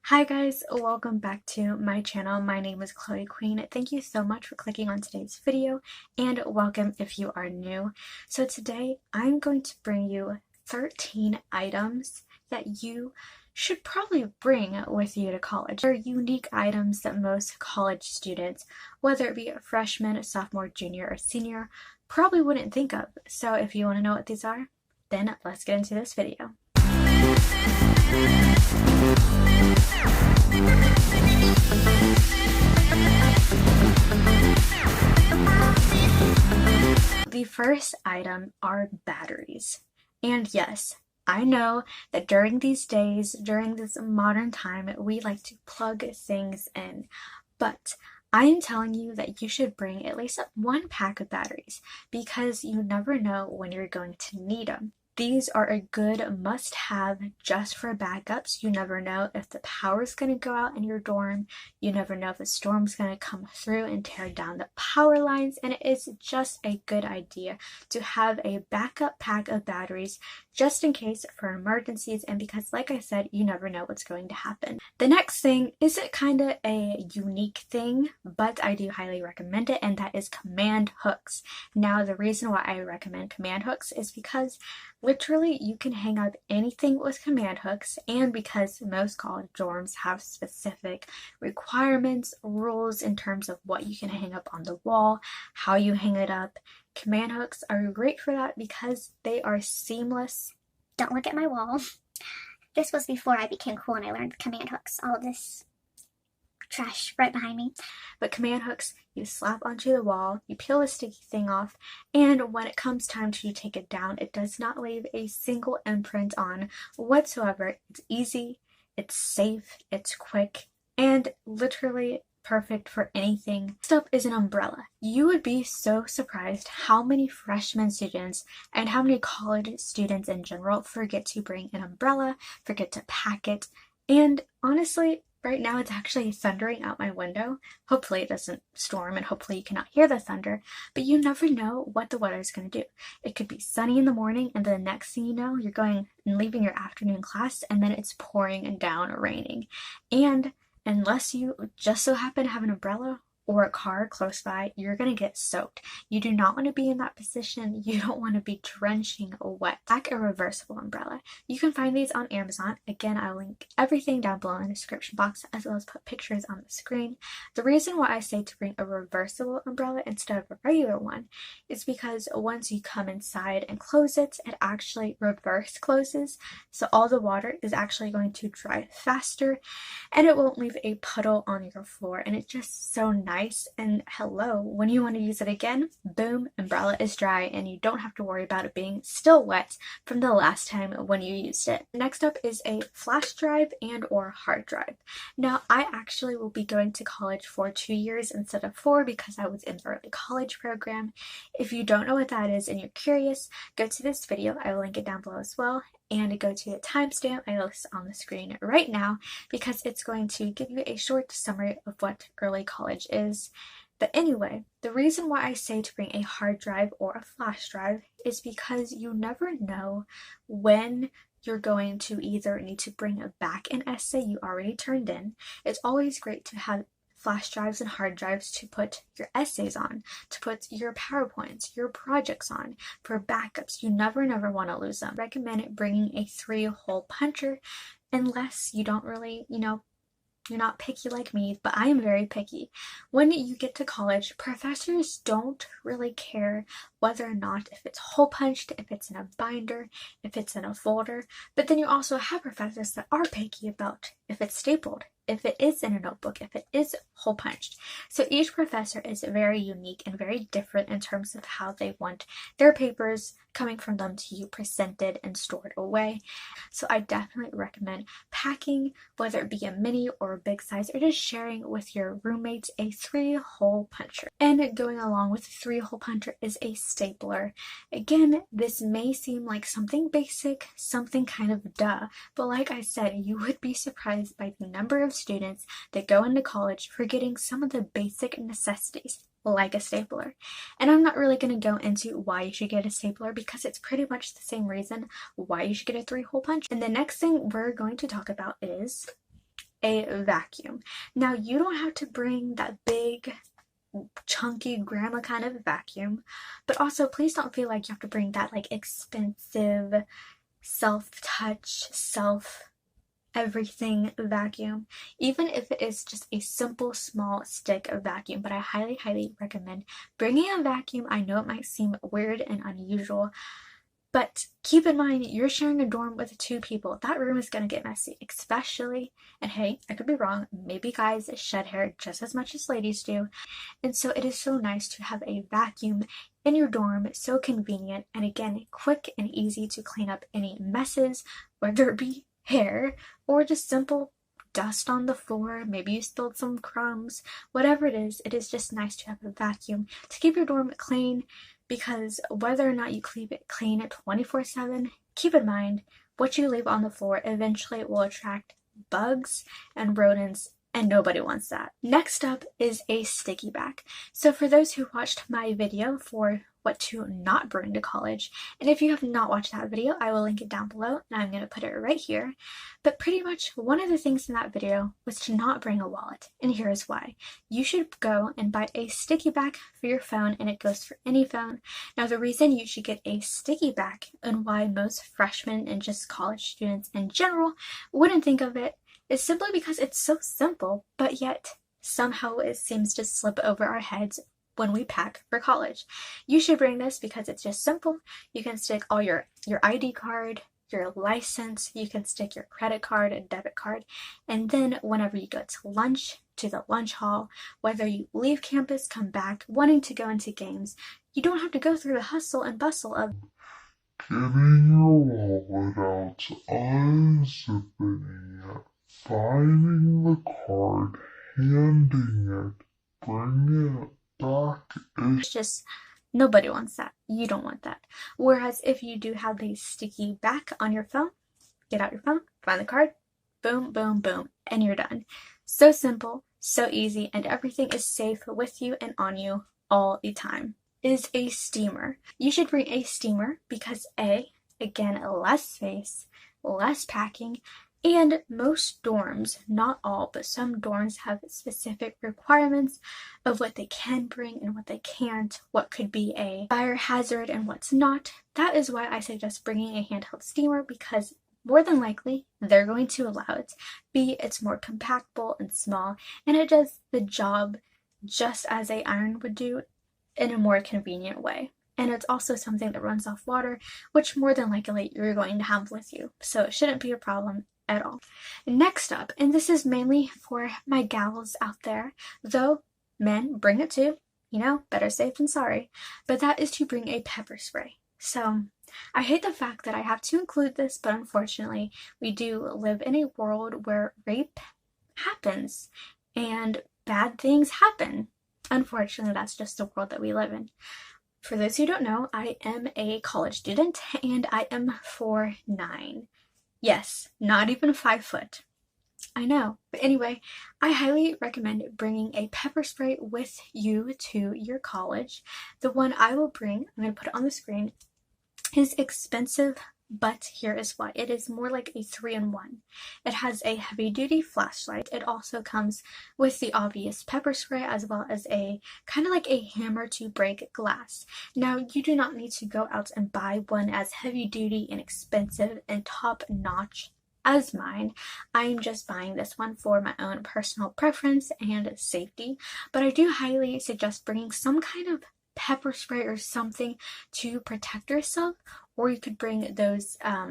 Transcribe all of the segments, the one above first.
Hi guys, welcome back to my channel. My name is Chloe Queen. Thank you so much for clicking on today's video and welcome if you are new. So today I'm going to bring you 13 items that you should probably bring with you to college. They're unique items that most college students, whether it be a freshman, a sophomore, junior, or senior, probably wouldn't think of. So if you want to know what these are, then let's get into this video. The first item are batteries. And yes, I know that during these days, during this modern time, we like to plug things in, but I am telling you that you should bring at least one pack of batteries because you never know when you're going to need them. These are a good must-have just for backups. You never know if the power's going to go out in your dorm. You never know if a storm's going to come through and tear down the power lines. And it is just a good idea to have a backup pack of batteries just in case for emergencies. And because, like I said, you never know what's going to happen. The next thing isn't kind of a unique thing, but I do highly recommend it, and that is command hooks. Now, the reason why I recommend command hooks is because literally, you can hang up anything with command hooks, and because most college dorms have specific requirements, rules in terms of what you can hang up on the wall, how you hang it up, command hooks are great for that because they are seamless. Don't look at my wall. This was before I became cool and I learned command hooks. All of this trash right behind me. But command hooks, you slap onto the wall, you peel the sticky thing off, and when it comes time to take it down, it does not leave a single imprint on whatsoever. It's easy, it's safe, it's quick, and literally perfect for anything. Next up is an umbrella. You would be so surprised how many freshman students and how many college students in general forget to bring an umbrella, forget to pack it, and honestly, right now it's actually thundering out my window. Hopefully it doesn't storm and hopefully you cannot hear the thunder, but you never know what the weather is going to do. It could be sunny in the morning and the next thing you know, you're going and leaving your afternoon class and then it's pouring down or raining. And unless you just so happen to have an umbrella or a car close by, you're going to get soaked. You do not want to be in that position. You don't want to be drenching wet. Like a reversible umbrella. You can find these on Amazon. Again, I'll link everything down below in the description box as well as put pictures on the screen. The reason why I say to bring a reversible umbrella instead of a regular one is because once you come inside and close it, it actually reverse closes. So all the water is actually going to dry faster and it won't leave a puddle on your floor. And it's just so nice. And hello, when you want to use it again, boom, umbrella is dry and you don't have to worry about it being still wet from the last time when you used it. Next up is a flash drive and or hard drive. Now, I actually will be going to college for 2 years instead of 4 because I was in the early college program. If you don't know what that is and you're curious, go to this video. I will link it down below as well. And go to the timestamp I list on the screen right now because it's going to give you a short summary of what early college is. But anyway, the reason why I say to bring a hard drive or a flash drive is because you never know when you're going to either need to bring back an essay you already turned in. It's always great to have flash drives and hard drives to put your essays on, to put your PowerPoints, your projects on, for backups. You never want to lose them. I recommend bringing a 3-hole puncher unless you don't really, you're not picky like me, but I am very picky. When you get to college, professors don't really care whether or not if it's hole punched, if it's in a binder, if it's in a folder, but then you also have professors that are picky about if it's stapled, if it is in a notebook, if it is hole punched. So each professor is very unique and very different in terms of how they want their papers coming from them to you presented and stored away. So I definitely recommend packing, whether it be a mini or a big size, or just sharing with your roommates a 3-hole puncher. And going along with the 3-hole puncher is a stapler. Again, this may seem like something basic, something kind of duh, but like I said, you would be surprised by the number of students that go into college forgetting some of the basic necessities like a stapler. And I'm not really going to go into why you should get a stapler because it's pretty much the same reason why you should get a 3-hole punch. And the next thing we're going to talk about is a vacuum. Now, you don't have to bring that big, chunky grandma kind of vacuum, but also please don't feel like you have to bring that like expensive self-touch, self everything vacuum, even if it is just a simple small stick of vacuum. But I highly recommend bringing a vacuum. I know it might seem weird and unusual, but keep in mind, you're sharing a dorm with 2 people. That room is going to get messy, especially, and hey, I could be wrong, maybe guys shed hair just as much as ladies do. And so it is so nice to have a vacuum in your dorm, so convenient, and again, quick and easy to clean up any messes, whether it be hair or just simple dust on the floor. Maybe you spilled some crumbs. Whatever it is just nice to have a vacuum to keep your dorm clean, because whether or not you keep it clean 24/7, keep in mind what you leave on the floor eventually will attract bugs and rodents, and nobody wants that. Next up is a sticky back. So for those who watched my video for what to not bring to college, and if you have not watched that video, I will link it down below, and I'm going to put it right here. But pretty much one of the things in that video was to not bring a wallet, and here is why. You should go and buy a sticky back for your phone, and it goes for any phone. Now, the reason you should get a sticky back, and why most freshmen and just college students in general wouldn't think of it, is simply because it's so simple, but yet somehow it seems to slip over our heads when we pack for college. You should bring this because it's just simple. You can stick all your ID card, your license, you can stick your credit card and debit card, and then whenever you go to lunch, to the lunch hall, whether you leave campus, come back, wanting to go into games, you don't have to go through the hustle and bustle of getting your wallet out, unzipping it, finding the card, handing it, bringing it back. It's just, nobody wants that. You don't want that. Whereas if you do have the sticky back on your phone, get out your phone, find the card, boom, boom, boom, and you're done. So simple, so easy, and everything is safe with you and on you all the time. Is a steamer. You should bring a steamer because A, again, less space, less packing, and most dorms, not all, but some dorms have specific requirements of what they can bring and what they can't, what could be a fire hazard and what's not. That is why I suggest bringing a handheld steamer, because more than likely they're going to allow it. B, it's more compactable and small, and it does the job just as an iron would do in a more convenient way. And it's also something that runs off water, which more than likely you're going to have with you, so it shouldn't be a problem at all. Next up, and this is mainly for my gals out there, though men, bring it too, you know, better safe than sorry, but that is to bring a pepper spray. So I hate the fact that I have to include this, but unfortunately we do live in a world where rape happens and bad things happen. Unfortunately, that's just the world that we live in. For those who don't know, I am a college student and I am 4'9". Yes, not even 5 foot. I know. But anyway, I highly recommend bringing a pepper spray with you to your college. The one I will bring, I'm going to put it on the screen, is expensive, but here is why. It is more like a 3-in-1. It has a heavy-duty flashlight. It also comes with the obvious pepper spray as well as a kind of like a hammer to break glass. Now, you do not need to go out and buy one as heavy-duty and expensive and top-notch as mine. I'm just buying this one for my own personal preference and safety, but I do highly suggest bringing some kind of pepper spray or something to protect yourself. Or you could bring those, I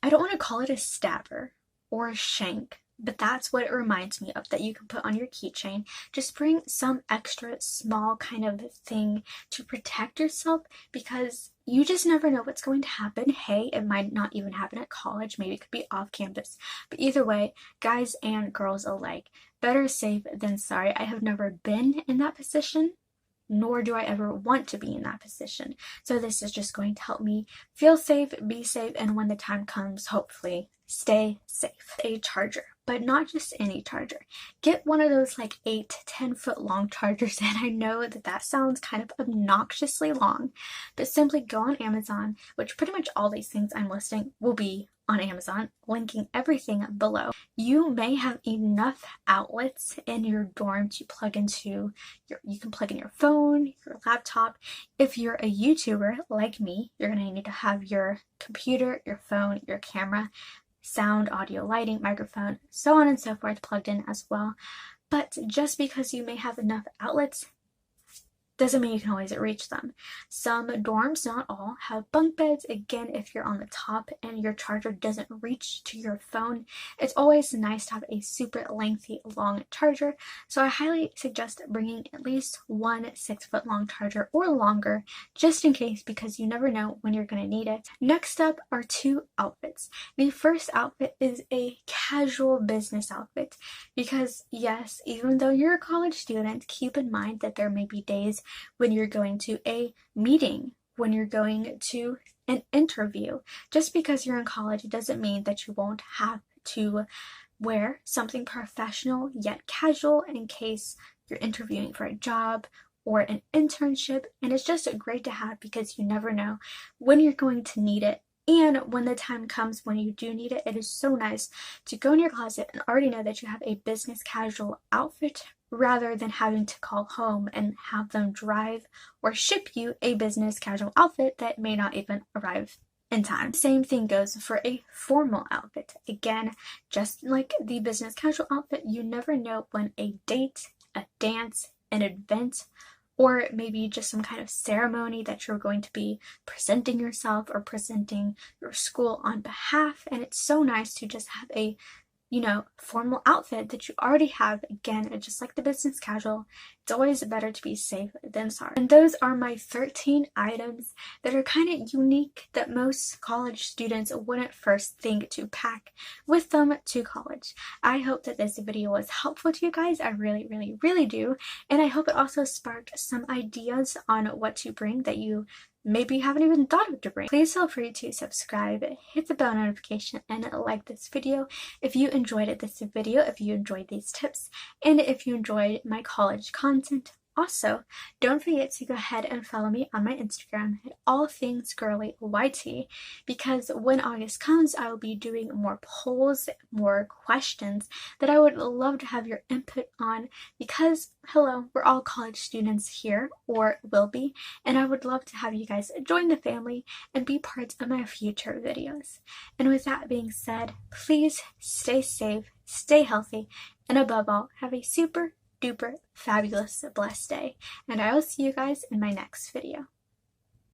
don't want to call it a stabber or a shank, but that's what it reminds me of, that you can put on your keychain. Just bring some extra small kind of thing to protect yourself, because you just never know what's going to happen. Hey, it might not even happen at college. Maybe it could be off campus. But either way, guys and girls alike, better safe than sorry. I have never been in that position, nor do I ever want to be in that position. So this is just going to help me feel safe, be safe, and when the time comes, hopefully, stay safe. A charger, but not just any charger. Get one of those like 8 to 10 foot long chargers, and I know that that sounds kind of obnoxiously long, but simply go on Amazon, which pretty much all these things I'm listing will be on Amazon, linking everything below. You may have enough outlets in your dorm to plug into you can plug in your phone, your laptop. If you're a YouTuber like me, you're going to need to have your computer, your phone, your camera, sound, audio, lighting, microphone, so on and so forth plugged in as well. But just because you may have enough outlets doesn't mean you can always reach them. Some dorms, not all, have bunk beds. Again, if you're on the top and your charger doesn't reach to your phone, it's always nice to have a super lengthy, long charger. So I highly suggest bringing at least one 6-foot long charger or longer, just in case, because you never know when you're going to need it. Next up are 2 outfits. The first outfit is a casual business outfit, because yes, even though you're a college student, keep in mind that there may be days when you're going to a meeting, when you're going to an interview. Just because you're in college, it doesn't mean that you won't have to wear something professional yet casual in case you're interviewing for a job or an internship. And it's just great to have because you never know when you're going to need it. And when the time comes when you do need it, it is so nice to go in your closet and already know that you have a business casual outfit, rather than having to call home and have them drive or ship you a business casual outfit that may not even arrive in time. Same thing goes for a formal outfit. Again, just like the business casual outfit, you never know when a date, a dance, an event, or maybe just some kind of ceremony that you're going to be presenting yourself or presenting your school on behalf. And it's so nice to just have a formal outfit that you already have. Again, just like the business casual, it's always better to be safe than sorry. And those are my 13 items that are kind of unique that most college students wouldn't first think to pack with them to college. I hope that this video was helpful to you guys. I really, really, really do. And I hope it also sparked some ideas on what to bring that you maybe you haven't even thought of to bring. Please feel free to subscribe, hit the bell notification, and like this video if you enjoyed this video, if you enjoyed these tips, and if you enjoyed my college content. Also, don't forget to go ahead and follow me on my Instagram at allthingsgirlyyt, because when August comes, I will be doing more polls, more questions that I would love to have your input on, because, hello, we're all college students here, or will be, and I would love to have you guys join the family and be part of my future videos. And with that being said, please stay safe, stay healthy, and above all, have a super duper fabulous blessed day, and I will see you guys in my next video.